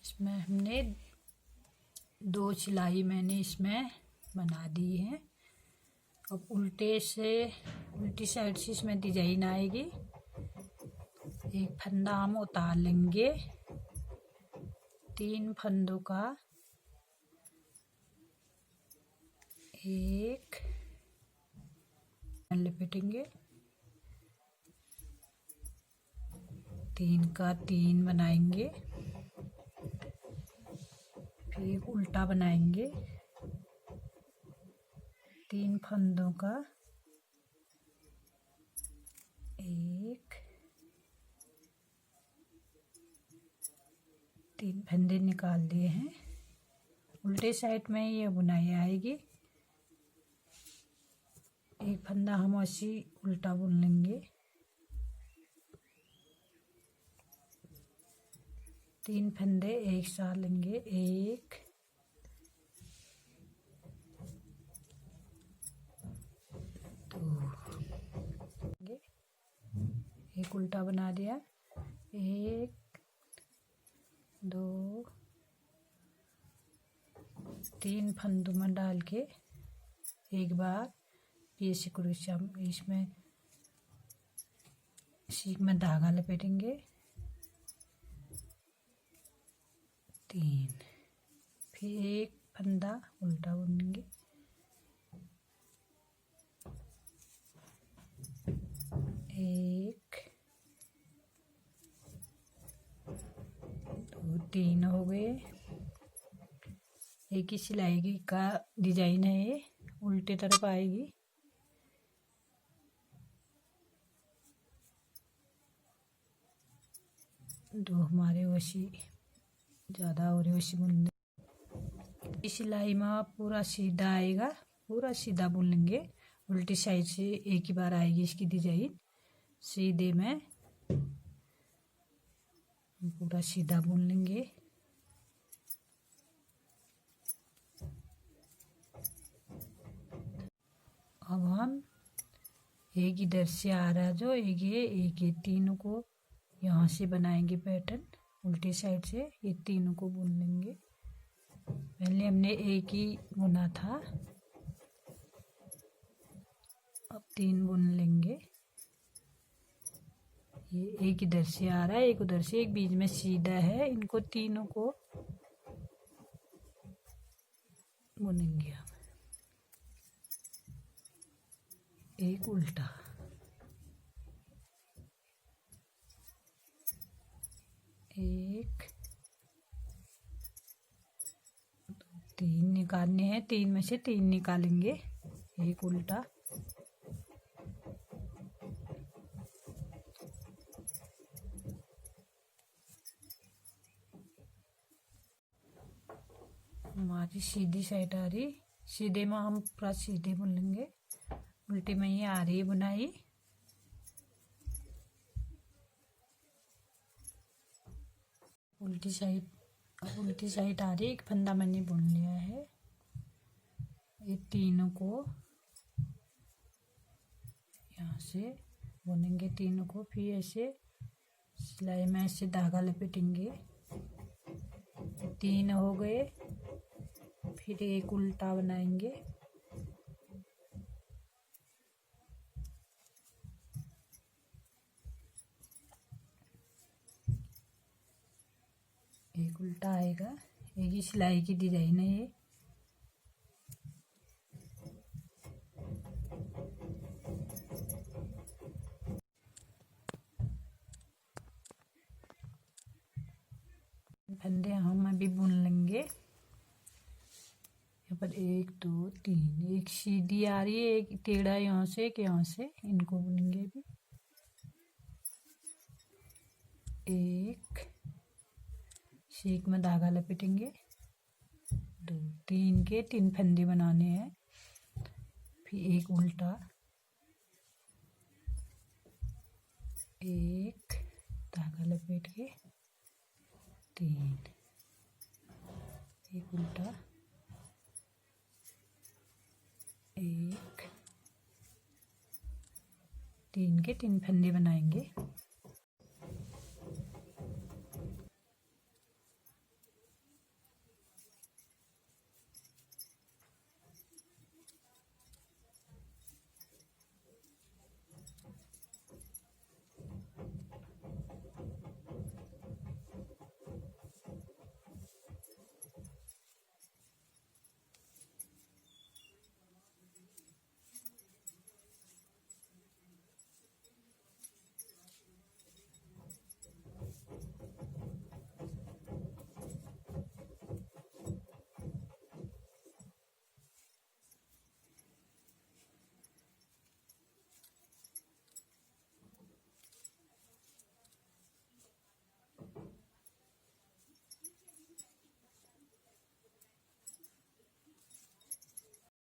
इसमें हमने 2 सिलाई मैंने इसमें बना दी है। अब उल्टी साइड से इसमें डिजाइन आएगी। एक फंदा हम उतार लेंगे, 3 फंदों का एक लपेटेंगे, 3 का 3 बनाएंगे, फिर एक उल्टा बनाएंगे, 3 फंदों का एक, 3 फंदे निकाल दिए हैं। उल्टे साइड में ये बुनाई आएगी। एक फंदा हम ऐसी उल्टा बुन लेंगे, 3 फंदे एक साथ लेंगे, 1 2, एक उल्टा बना दिया, 1 2 3 फंदों में डाल के एक बार ये क्रोशिया इसमें सीख में धागा लपेटेंगे, 3, फिर एक फंदा उल्टा बुनेंगे, 1 2 3 हो गए। एक ही सिलाई का डिजाइन है, ये उल्टे तरफ आएगी। दो हमारे वैसी ज़्यादा और वैसी बुन इस सिलाई में पूरा सीधा आएगा, पूरा सीधा बुन लेंगे। उल्टी साइड से एक ही बार आएगी इसकी डिजाइन, सीधे में पूरा सीधा बुन लेंगे। अब हम एक इधर से आ रहा जो एक ये तीनों को यहाँ से बनाएंगे पैटर्न। उल्टी साइड से ये तीनों को बुन लेंगे। पहले हमने एक ही बुना था, अब 3 बुन लेंगे। ये एक इधर से आ रहा है, एक उधर से, एक बीच में सीधा है। इनको तीनों को बुनेंगे हम। एक उल्टा, एक 2 3 निकालने हैं, 3 में से 3 निकालेंगे। एक उल्टा, हमारी सीधी साइड आ रही, सीधे में हम पूरा सीधे बुन लेंगे। उल्टी में ये आ रही है बुनाई। उल्टी साइड आ रही है। एक फंदा मैंने बुन लिया है। ये तीनों को यहाँ से बुनेंगे, तीनों को। फिर ऐसे सिलाई में ऐसे धागा लपेटेंगे। 3 हो गए। फिर एक उल्टा बनाएंगे, एक उल्टा आएगा। एक ही सिलाई की डिजाइन है ये। फंदे हम अभी बुन लेंगे। यहाँ पर 1 2 3, एक सीधी आ रही है, एक टेढ़ा यहाँ से, एक यहाँ से। इनको बुनेंगे अभी। एक सीख में धागा लपेटेंगे। 2 3 के 3 फंदे बनाने हैं। फिर एक उल्टा, एक धागा लपेट के 3, एक उल्टा, एक 3 के 3 फंदे बनाएंगे।